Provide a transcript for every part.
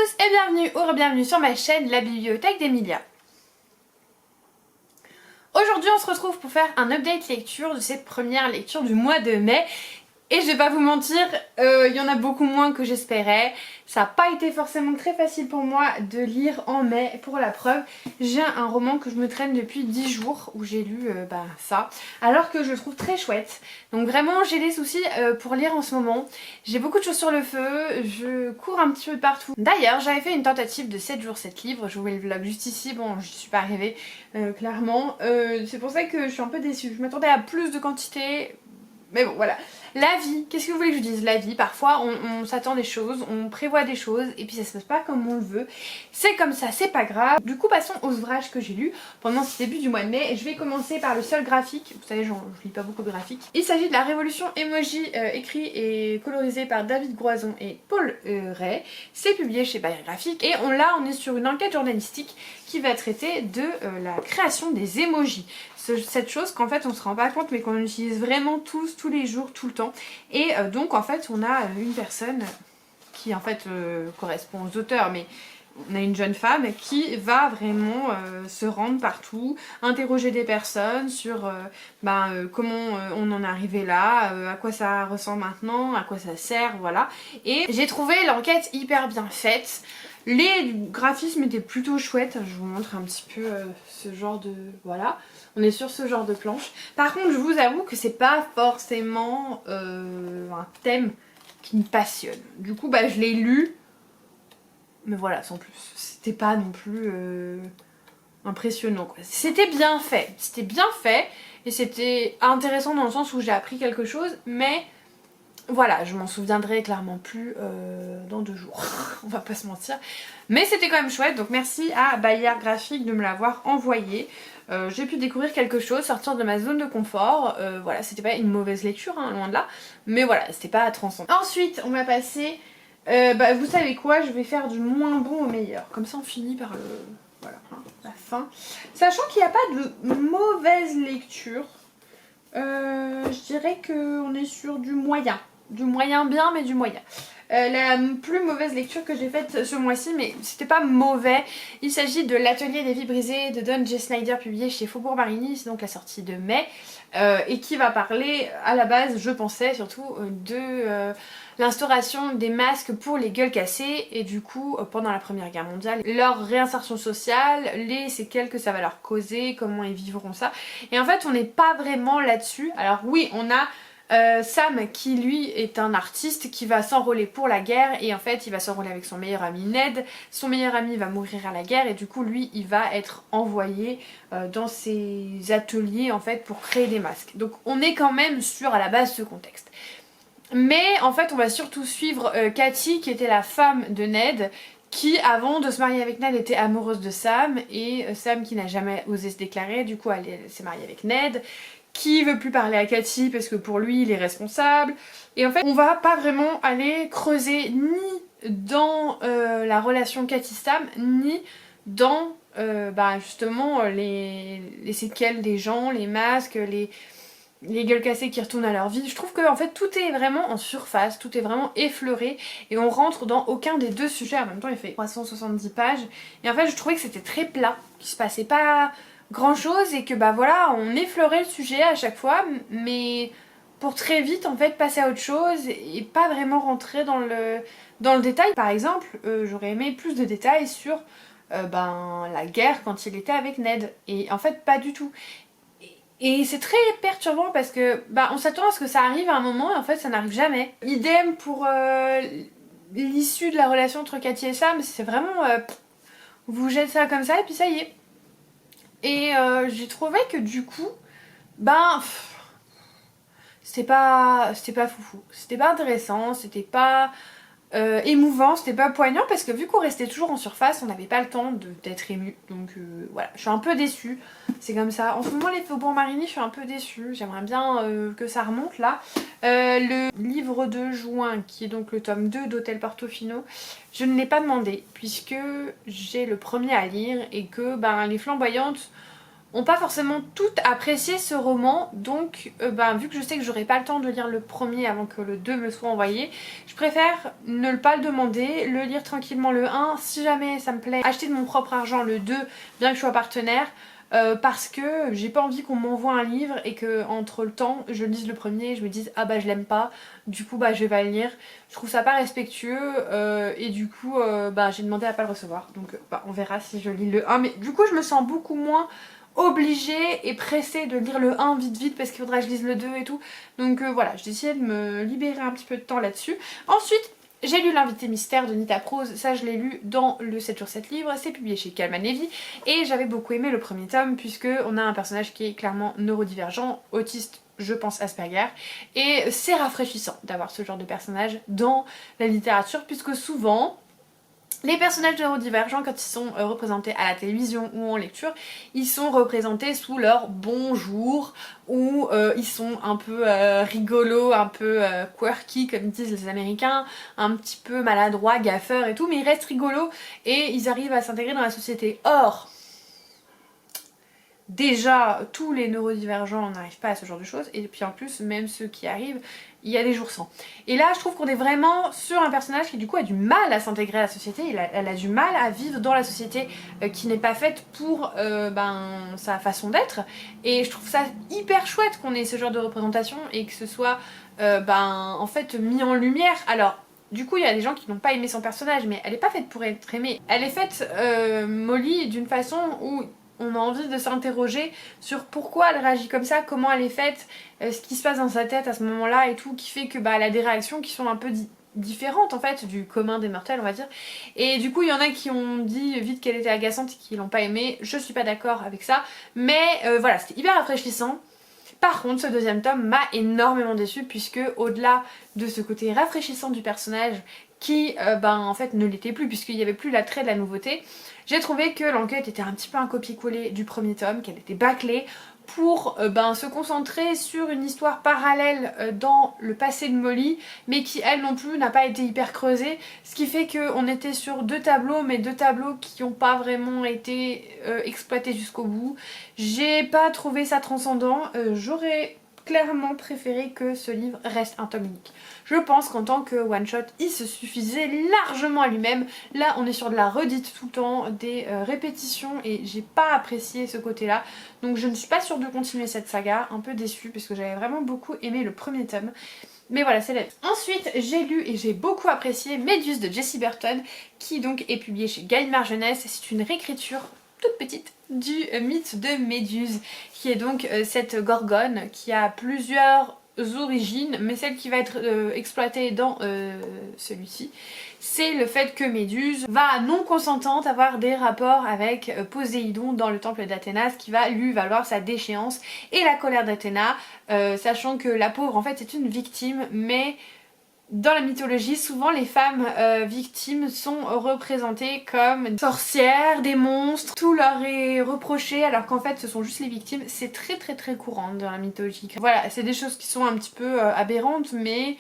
tous et bienvenue ou re-bienvenue sur ma chaîne La Bibliothèque d'Emilia. Aujourd'hui on se retrouve pour faire un update lecture de ces premières lectures du mois de mai. Et je vais pas vous mentir, il y en a beaucoup moins que j'espérais. Ça n'a pas été forcément très facile pour moi de lire en mai. Pour la preuve, j'ai un roman que je me traîne depuis 10 jours où j'ai lu ça, alors que je le trouve très chouette. Donc vraiment j'ai des soucis pour lire en ce moment. J'ai beaucoup de choses sur le feu, je cours un petit peu de partout. D'ailleurs j'avais fait une tentative de 7 jours 7 livres, je vous mets le vlog juste ici, bon je suis pas arrivée clairement. C'est pour ça que je suis un peu déçue, je m'attendais à plus de quantité. Mais bon voilà, la vie, qu'est-ce que vous voulez que je dise? La vie, parfois on s'attend des choses, on prévoit des choses et puis ça se passe pas comme on le veut. C'est comme ça, c'est pas grave. Du coup passons aux ouvrages que j'ai lus pendant ce début du mois de mai. Je vais commencer par le seul graphique, vous savez je lis pas beaucoup de graphiques. Il s'agit de La Révolution Emoji, écrit et colorisé par David Groison et Paul Ray. C'est publié chez Bayer Graphique et on est sur une enquête journalistique qui va traiter de la création des emojis. Cette chose qu'en fait on se rend pas compte mais qu'on utilise vraiment tous les jours, tout le temps. Et donc en fait on a une personne qui en fait correspond aux auteurs, mais on a une jeune femme qui va vraiment se rendre partout, interroger des personnes sur comment on en est arrivé là, à quoi ça ressemble maintenant, à quoi ça sert, voilà. Et j'ai trouvé l'enquête hyper bien faite. Les graphismes étaient plutôt chouettes, je vous montre un petit peu ce genre de... voilà, on est sur ce genre de planche. Par contre je vous avoue que c'est pas forcément un thème qui me passionne. Du coup je l'ai lu, mais voilà, sans plus. C'était pas non plus impressionnant quoi. C'était bien fait et c'était intéressant dans le sens où j'ai appris quelque chose, mais... voilà, je m'en souviendrai clairement plus dans 2 jours, on va pas se mentir. Mais c'était quand même chouette, donc merci à Bayer Graphique de me l'avoir envoyé. J'ai pu découvrir quelque chose, sortir de ma zone de confort. Voilà, c'était pas une mauvaise lecture, hein, loin de là. Mais voilà, c'était pas transcendant. Ensuite, on va passer... vous savez quoi, je vais faire du moins bon au meilleur. Comme ça on finit par le... voilà, hein, la fin. Sachant qu'il n'y a pas de mauvaise lecture. Je dirais qu'on est sur du moyen. Du moyen bien, mais du moyen. La plus mauvaise lecture que j'ai faite ce mois-ci, mais c'était pas mauvais. Il s'agit de L'Atelier des vies brisées de Don J. Snyder, publié chez Faubourg Marigny, c'est donc la sortie de mai, et qui va parler, à la base, je pensais surtout, de l'instauration des masques pour les gueules cassées, et du coup, pendant la Première Guerre mondiale, leur réinsertion sociale, les séquelles que ça va leur causer, comment ils vivront ça. Et en fait, on n'est pas vraiment là-dessus. Alors oui, on a... Sam qui lui est un artiste qui va s'enrôler pour la guerre, et en fait il va s'enrôler avec son meilleur ami Ned. Son meilleur ami va mourir à la guerre et du coup lui il va être envoyé dans ses ateliers en fait pour créer des masques. Donc on est quand même sur à la base ce contexte. Mais en fait on va surtout suivre Cathy qui était la femme de Ned, qui avant de se marier avec Ned était amoureuse de Sam, et Sam qui n'a jamais osé se déclarer, du coup elle s'est mariée avec Ned, qui veut plus parler à Cathy parce que pour lui il est responsable. Et en fait on va pas vraiment aller creuser ni dans la relation Cathy-Sam, ni dans justement les séquelles des gens, les masques, les gueules cassées qui retournent à leur vie. Je trouve que en fait tout est vraiment en surface, tout est vraiment effleuré et on rentre dans aucun des deux sujets. En même temps il fait 370 pages et en fait je trouvais que c'était très plat, qu'il se passait pas grand chose et que voilà on effleurait le sujet à chaque fois, mais pour très vite en fait passer à autre chose et pas vraiment rentrer dans le détail. Par exemple j'aurais aimé plus de détails sur la guerre quand il était avec Ned, et en fait pas du tout. Et c'est très perturbant parce que on s'attend à ce que ça arrive à un moment et en fait ça n'arrive jamais. Idem pour l'issue de la relation entre Cathy et Sam, c'est vraiment vous jetez ça comme ça et puis ça y est. Et j'ai trouvé que du coup c'était pas foufou, c'était pas intéressant, c'était pas émouvant, c'était pas poignant parce que vu qu'on restait toujours en surface, on n'avait pas le temps d'être ému. Donc voilà, je suis un peu déçue, c'est comme ça. En ce moment les Faubourg Marigny, je suis un peu déçue, j'aimerais bien que ça remonte là. Le livre de juin, qui est donc le tome 2 d'Hôtel Portofino, je ne l'ai pas demandé puisque j'ai le premier à lire et que les flamboyantes ont pas forcément toutes apprécié ce roman, donc vu que je sais que j'aurai pas le temps de lire le premier avant que le 2 me soit envoyé, je préfère ne pas le demander, le lire tranquillement le 1, si jamais ça me plaît, acheter de mon propre argent le 2, bien que je sois partenaire, parce que j'ai pas envie qu'on m'envoie un livre et que entre le temps je lise le premier et je me dise ah bah je l'aime pas, du coup je vais pas le lire. Je trouve ça pas respectueux et du coup j'ai demandé à pas le recevoir, donc on verra si je lis le 1, mais du coup je me sens beaucoup moins obligée et pressée de lire le 1 vite parce qu'il faudra que je lise le 2 et tout, donc voilà, j'ai essayé de me libérer un petit peu de temps là-dessus. Ensuite j'ai lu L'invité mystère de Nita Prose, ça je l'ai lu dans le 7 jours 7 livres, c'est publié chez Calman Levy et j'avais beaucoup aimé le premier tome puisque on a un personnage qui est clairement neurodivergent, autiste, je pense Asperger, et c'est rafraîchissant d'avoir ce genre de personnage dans la littérature puisque souvent les personnages neurodivergents, quand ils sont représentés à la télévision ou en lecture, ils sont représentés sous leur bonjour, ou ils sont un peu rigolos, un peu quirky comme disent les Américains, un petit peu maladroits, gaffeurs et tout, mais ils restent rigolos et ils arrivent à s'intégrer dans la société. Or, déjà, tous les neurodivergents n'arrivent pas à ce genre de choses, et puis en plus, même ceux qui arrivent, il y a des jours sans. Et là, je trouve qu'on est vraiment sur un personnage qui du coup a du mal à s'intégrer à la société, elle a du mal à vivre dans la société qui n'est pas faite pour sa façon d'être, et je trouve ça hyper chouette qu'on ait ce genre de représentation et que ce soit en fait mis en lumière. Alors, du coup, il y a des gens qui n'ont pas aimé son personnage, mais elle n'est pas faite pour être aimée. Elle est faite, Molly, d'une façon où on a envie de s'interroger sur pourquoi elle réagit comme ça, comment elle est faite, ce qui se passe dans sa tête à ce moment-là et tout, qui fait que elle a des réactions qui sont un peu différentes en fait du commun des mortels, on va dire. Et du coup, il y en a qui ont dit vite qu'elle était agaçante et qui l'ont pas aimée. Je suis pas d'accord avec ça, mais voilà, c'était hyper rafraîchissant. Par contre, ce deuxième tome m'a énormément déçue puisque au-delà de ce côté rafraîchissant du personnage qui en fait ne l'était plus puisqu'il n'y avait plus l'attrait de la nouveauté, j'ai trouvé que l'enquête était un petit peu un copier-coller du premier tome, qu'elle était bâclée pour se concentrer sur une histoire parallèle dans le passé de Molly, mais qui elle non plus n'a pas été hyper creusée, ce qui fait qu'on était sur deux tableaux, mais deux tableaux qui n'ont pas vraiment été exploités jusqu'au bout. J'ai pas trouvé ça transcendant, j'aurais clairement préféré que ce livre reste un tome unique. Je pense qu'en tant que one shot, il se suffisait largement à lui-même. Là, on est sur de la redite tout le temps, des répétitions et j'ai pas apprécié ce côté-là. Donc je ne suis pas sûre de continuer cette saga, un peu déçue parce que j'avais vraiment beaucoup aimé le premier tome. Mais voilà, c'est la vie. Ensuite, j'ai lu et j'ai beaucoup apprécié Méduse de Jessie Burton, qui donc est publié chez Gallimard Jeunesse. C'est une réécriture toute petite du mythe de Méduse, qui est donc cette gorgone qui a plusieurs origines, mais celle qui va être exploitée dans celui-ci, c'est le fait que Méduse va non consentante avoir des rapports avec Poséidon dans le temple d'Athéna, ce qui va lui valoir sa déchéance et la colère d'Athéna, sachant que la pauvre en fait c'est une victime, mais dans la mythologie, souvent les femmes victimes sont représentées comme des sorcières, des monstres, tout leur est reproché alors qu'en fait ce sont juste les victimes. C'est très courant dans la mythologie. Voilà, c'est des choses qui sont un petit peu aberrantes mais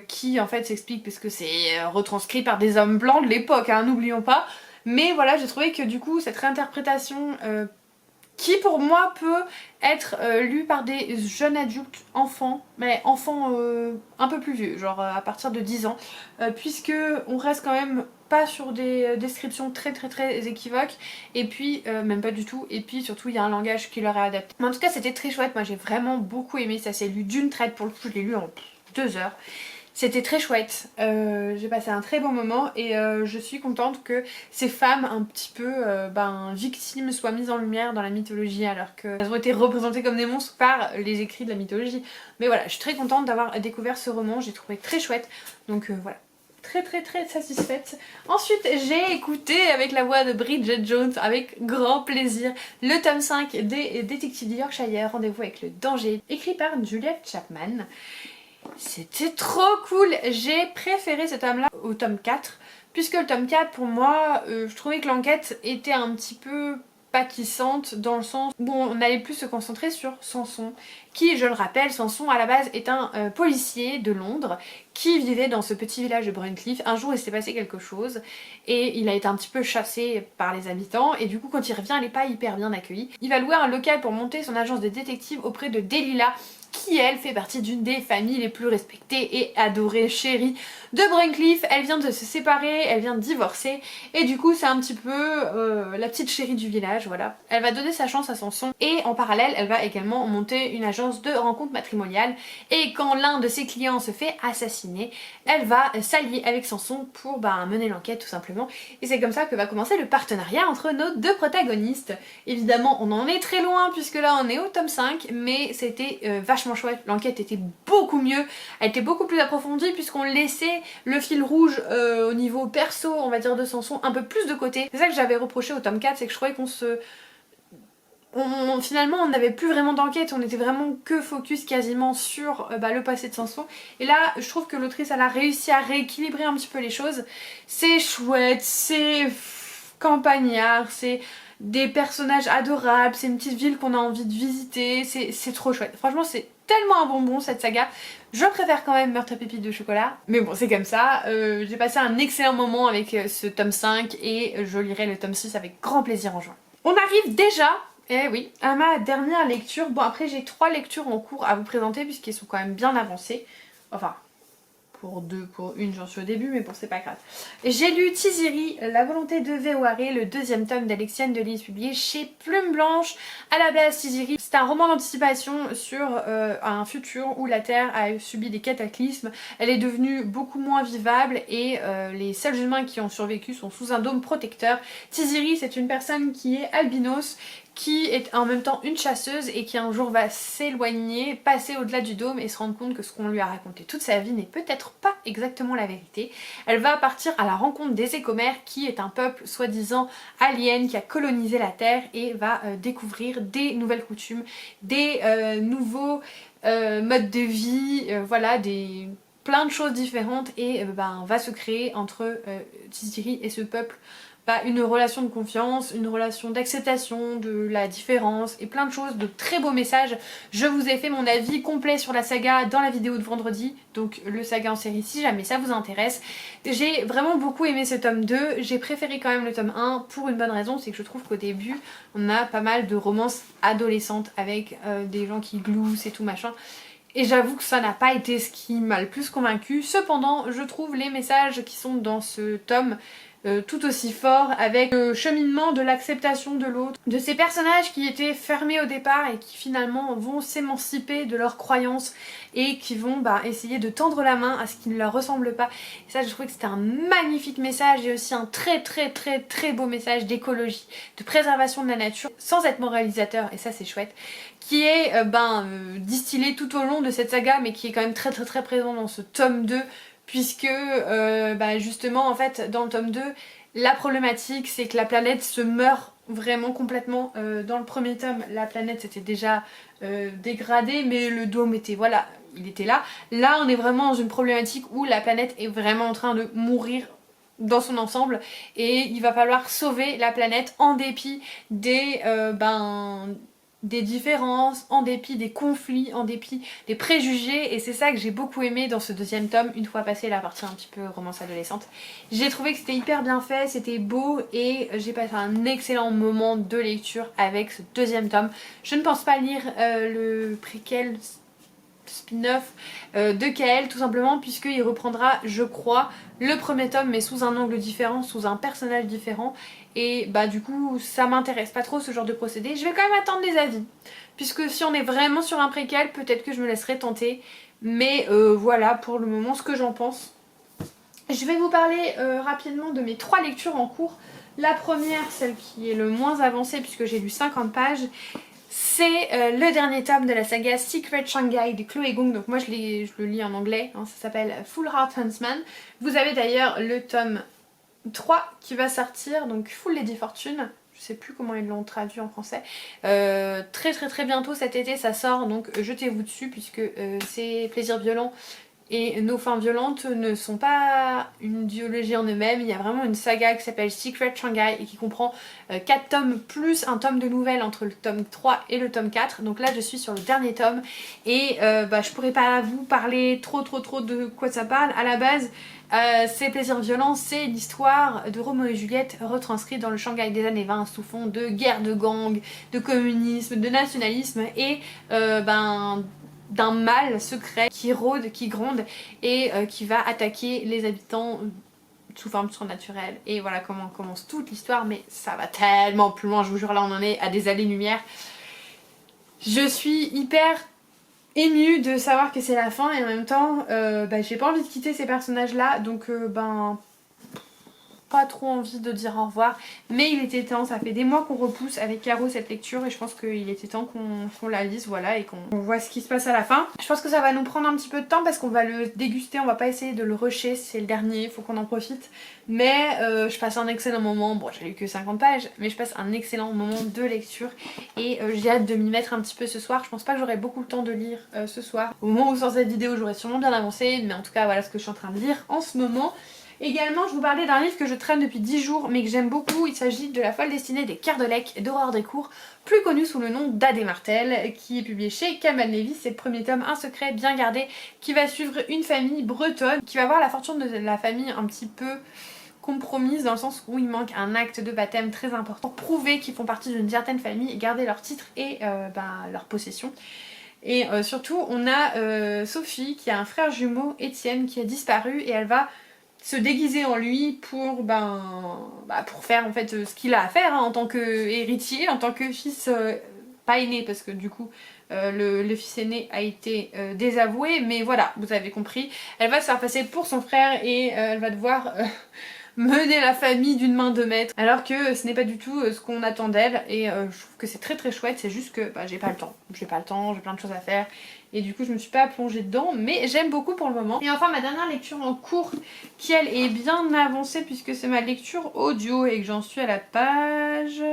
qui en fait s'expliquent parce que c'est retranscrit par des hommes blancs de l'époque, hein, n'oublions pas. Mais voilà, j'ai trouvé que du coup cette réinterprétation qui pour moi peut être lu par des jeunes adultes, enfants, mais enfants un peu plus vieux, genre à partir de 10 ans, puisque on reste quand même pas sur des descriptions très équivoques, et puis même pas du tout, et puis surtout il y a un langage qui leur est adapté. Mais en tout cas c'était très chouette, moi j'ai vraiment beaucoup aimé, ça s'est lu d'une traite, pour le coup je l'ai lu en 2 heures. C'était très chouette, j'ai passé un très bon moment et je suis contente que ces femmes un petit peu victimes soient mises en lumière dans la mythologie alors qu'elles ont été représentées comme des monstres par les écrits de la mythologie. Mais voilà, je suis très contente d'avoir découvert ce roman, j'ai trouvé très chouette, donc voilà. Très satisfaite. Ensuite j'ai écouté avec la voix de Bridget Jones avec grand plaisir le tome 5 des Détectives de Yorkshire, Rendez-vous avec le danger, écrit par Juliette Chapman. C'était trop cool, j'ai préféré ce tome là au tome 4 puisque le tome 4 pour moi je trouvais que l'enquête était un petit peu pâtissante dans le sens où on allait plus se concentrer sur Samson qui, je le rappelle, Samson à la base est un policier de Londres qui vivait dans ce petit village de Bruncliff. Un jour il s'est passé quelque chose et il a été un petit peu chassé par les habitants et du coup quand il revient il n'est pas hyper bien accueilli. Il va louer un local pour monter son agence de détective auprès de Delilah qui elle fait partie d'une des familles les plus respectées et adorées, chéries de Bruncliff. Elle vient de se séparer, elle vient de divorcer et du coup c'est un petit peu la petite chérie du village, voilà. Elle va donner sa chance à Samson et en parallèle elle va également monter une agence de rencontres matrimoniales et quand l'un de ses clients se fait assassiner, elle va s'allier avec Samson pour mener l'enquête tout simplement et c'est comme ça que va commencer le partenariat entre nos deux protagonistes. Évidemment on en est très loin puisque là on est au tome 5 mais c'était vachement chouette, l'enquête était beaucoup mieux, elle était beaucoup plus approfondie puisqu'on laissait le fil rouge au niveau perso on va dire de Samson un peu plus de côté. C'est ça que j'avais reproché au tome 4, c'est que je trouvais qu'on se... finalement on n'avait plus vraiment d'enquête, on était vraiment que focus quasiment sur le passé de Samson et là je trouve que l'autrice elle a réussi à rééquilibrer un petit peu les choses. C'est chouette, c'est campagnard, c'est des personnages adorables, c'est une petite ville qu'on a envie de visiter, c'est trop chouette. Franchement c'est tellement un bonbon cette saga. Je préfère quand même Meurtre à pépites de chocolat, mais bon c'est comme ça. J'ai passé un excellent moment avec ce tome 5 et je lirai le tome 6 avec grand plaisir en juin. On arrive déjà, eh oui, à ma dernière lecture. Bon après j'ai 3 lectures en cours à vous présenter puisqu'ils sont quand même bien avancés. Enfin... pour une j'en suis au début mais bon c'est pas grave. J'ai lu Tiziri, La volonté de Veoare, le 2e tome d'Alexiane de Lys publié chez Plume Blanche. À la base Tiziri c'est un roman d'anticipation sur un futur où la Terre a subi des cataclysmes, elle est devenue beaucoup moins vivable et les seuls humains qui ont survécu sont sous un dôme protecteur. Tiziri c'est une personne qui est albinos, qui est en même temps une chasseuse et qui un jour va s'éloigner, passer au-delà du dôme et se rendre compte que ce qu'on lui a raconté toute sa vie n'est peut-être pas exactement la vérité. Elle va partir à la rencontre des Écomères qui est un peuple soi-disant alien qui a colonisé la Terre et va découvrir des nouvelles coutumes, des nouveaux modes de vie, voilà, plein de choses différentes et va se créer entre Tiziri et ce peuple une relation de confiance, une relation d'acceptation de la différence et plein de choses, de très beaux messages. Je vous ai fait mon avis complet sur la saga dans la vidéo de vendredi, donc le saga en série si jamais ça vous intéresse. J'ai vraiment beaucoup aimé ce tome 2, j'ai préféré quand même le tome 1 pour une bonne raison, c'est que je trouve qu'au début on a pas mal de romances adolescentes avec des gens qui gloussent et tout machin. Et j'avoue que ça n'a pas été ce qui m'a le plus convaincu. Cependant, je trouve les messages qui sont dans ce tome tout aussi fort avec le cheminement de l'acceptation de l'autre, de ces personnages qui étaient fermés au départ et qui finalement vont s'émanciper de leurs croyances et qui vont essayer de tendre la main à ce qui ne leur ressemble pas. Et ça je trouvais que c'était un magnifique message et aussi un très beau message d'écologie, de préservation de la nature sans être moralisateur et ça c'est chouette, qui est distillé tout au long de cette saga mais qui est quand même très présent dans ce tome 2 puisque justement en fait dans le tome 2 la problématique c'est que la planète se meurt vraiment complètement. Dans le premier tome la planète s'était déjà dégradée mais le dôme était voilà, il était là. Là on est vraiment dans une problématique où la planète est vraiment en train de mourir dans son ensemble et il va falloir sauver la planète en dépit des différences, en dépit des conflits, en dépit des préjugés et c'est ça que j'ai beaucoup aimé dans ce 2e tome une fois passé la partie un petit peu romance adolescente. J'ai trouvé que c'était hyper bien fait, c'était beau et j'ai passé un excellent moment de lecture avec ce 2e tome. Je ne pense pas lire le préquel spin-off de Kael tout simplement puisqu'il reprendra je crois le premier tome mais sous un angle différent, sous un personnage différent et du coup ça m'intéresse pas trop ce genre de procédé. Je vais quand même attendre les avis puisque si on est vraiment sur un préquel peut-être que je me laisserai tenter mais voilà pour le moment ce que j'en pense. Je vais vous parler rapidement de mes 3 lectures en cours. La première, celle qui est le moins avancée puisque j'ai lu 50 pages, c'est le dernier tome de la saga Secret Shanghai de Chloé Gong. Donc moi je le lis en anglais, ça s'appelle Full Heart Huntsman. Vous avez d'ailleurs le tome 3 qui va sortir, donc Full Lady Fortune. Je sais plus comment ils l'ont traduit en français. Très bientôt cet été ça sort, donc jetez-vous dessus puisque c'est plaisir violent. et Nos fins violentes ne sont pas une duologie en eux-mêmes. Il y a vraiment une saga qui s'appelle Secret Shanghai et qui comprend 4 tomes plus un tome de nouvelles entre le tome 3 et le tome 4. Donc là je suis sur le dernier tome et je pourrais pas vous parler trop de quoi ça parle. À la base c'est Plaisirs violents, c'est l'histoire de Roméo et Juliette retranscrite dans le Shanghai des années 20 sous fond de guerre de gang, de communisme, de nationalisme et d'un mal secret qui rôde, qui gronde et qui va attaquer les habitants sous forme surnaturelle. Et voilà comment commence toute l'histoire, mais ça va tellement plus loin, je vous jure, là on en est à des années-lumière. Je suis hyper émue de savoir que c'est la fin et en même temps j'ai pas envie de quitter ces personnages là, donc pas trop envie de dire au revoir, mais il était temps, ça fait des mois qu'on repousse avec Caro cette lecture et je pense qu'il était temps qu'on la lise, voilà, et qu'on voit ce qui se passe à la fin. Je pense que ça va nous prendre un petit peu de temps parce qu'on va le déguster, on va pas essayer de le rusher, c'est le dernier, faut qu'on en profite, mais je passe un excellent moment, bon j'ai lu que 50 pages, mais je passe un excellent moment de lecture et j'ai hâte de m'y mettre un petit peu ce soir. Je pense pas que j'aurai beaucoup le temps de lire ce soir, au moment où sort cette vidéo j'aurai sûrement bien avancé, mais en tout cas voilà ce que je suis en train de lire en ce moment. Également, je vous parlais d'un livre que je traîne depuis 10 jours mais que j'aime beaucoup. Il s'agit de La folle destinée des Kerdelec d'Aurore Descours, plus connu sous le nom d'Adé Martel, qui est publié chez Campbell Lewis. C'est le premier tome, un secret bien gardé, qui va suivre une famille bretonne qui va voir la fortune de la famille un petit peu compromise dans le sens où il manque un acte de baptême très important pour prouver qu'ils font partie d'une certaine famille et garder leur titre et leur possession. Et surtout, on a Sophie qui a un frère jumeau, Étienne, qui a disparu et elle va se déguiser en lui pour faire en fait ce qu'il a à faire en tant qu'héritier, en tant que fils pas aîné parce que du coup le fils aîné a été désavoué, mais voilà, vous avez compris. Elle va se faire passer pour son frère et elle va devoir mener la famille d'une main de maître, alors que ce n'est pas du tout ce qu'on attend d'elle et je trouve que c'est très chouette. C'est juste que j'ai pas le temps, j'ai plein de choses à faire et du coup je me suis pas plongée dedans, mais j'aime beaucoup pour le moment. Et enfin ma dernière lecture en cours qui elle est bien avancée puisque c'est ma lecture audio et que j'en suis à la page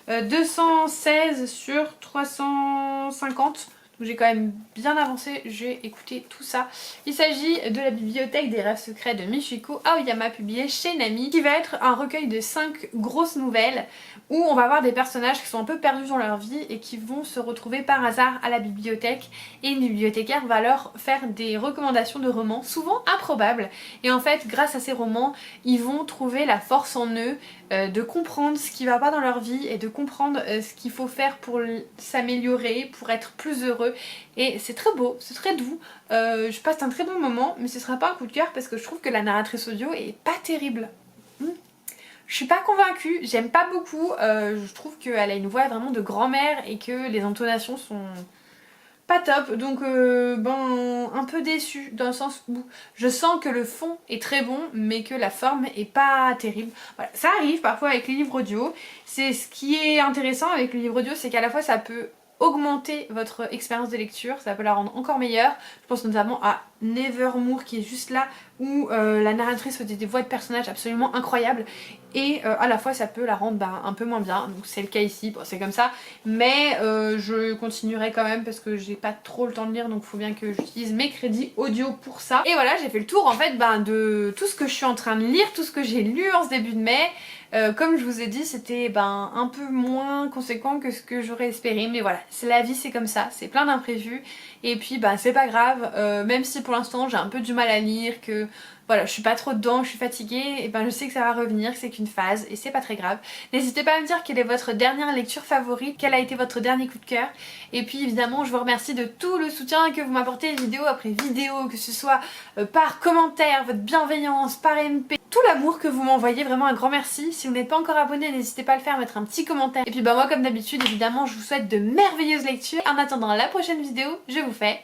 216 sur 350. J'ai quand même bien avancé, j'ai écouté tout ça. Il s'agit de la bibliothèque des rêves secrets de Michiko Aoyama, publié chez Nami, qui va être un recueil de 5 grosses nouvelles où on va avoir des personnages qui sont un peu perdus dans leur vie et qui vont se retrouver par hasard à la bibliothèque et une bibliothécaire va leur faire des recommandations de romans, souvent improbables, et en fait grâce à ces romans ils vont trouver la force en eux de comprendre ce qui va pas dans leur vie et de comprendre ce qu'il faut faire pour s'améliorer, pour être plus heureux. Et c'est très beau, c'est très doux, je passe un très bon moment, mais ce sera pas un coup de cœur parce que je trouve que la narratrice audio est pas terrible. Je suis pas convaincue, j'aime pas beaucoup, je trouve qu'elle a une voix vraiment de grand-mère et que les intonations sont pas top, donc un peu déçue dans le sens où je sens que le fond est très bon mais que la forme est pas terrible. Voilà, ça arrive parfois avec les livres audio. C'est ce qui est intéressant avec le livre audio, c'est qu'à la fois ça peut augmenter votre expérience de lecture, ça peut la rendre encore meilleure. Je pense notamment à Nevermore qui est juste là où la narratrice fait des voix de personnages absolument incroyables et à la fois ça peut la rendre un peu moins bien, donc c'est le cas ici, bon, c'est comme ça, mais je continuerai quand même parce que j'ai pas trop le temps de lire, donc il faut bien que j'utilise mes crédits audio pour ça. Et voilà, j'ai fait le tour en fait de tout ce que je suis en train de lire, tout ce que j'ai lu en ce début de mai. Comme je vous ai dit, c'était un peu moins conséquent que ce que j'aurais espéré, mais voilà, c'est la vie, c'est comme ça, c'est plein d'imprévus et puis c'est pas grave, même si pour l'instant j'ai un peu du mal à lire, que voilà, je suis pas trop dedans, je suis fatiguée, et je sais que ça va revenir, que c'est qu'une phase et c'est pas très grave. N'hésitez pas à me dire quelle est votre dernière lecture favorite, quel a été votre dernier coup de cœur, et puis évidemment je vous remercie de tout le soutien que vous m'apportez vidéo après vidéo, que ce soit par commentaire, votre bienveillance, par MP, tout l'amour que vous m'envoyez, vraiment un grand merci. Si vous n'êtes pas encore abonné, n'hésitez pas à le faire, à mettre un petit commentaire. Et puis moi comme d'habitude évidemment je vous souhaite de merveilleuses lectures. En attendant la prochaine vidéo, je vous fais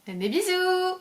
des bisous.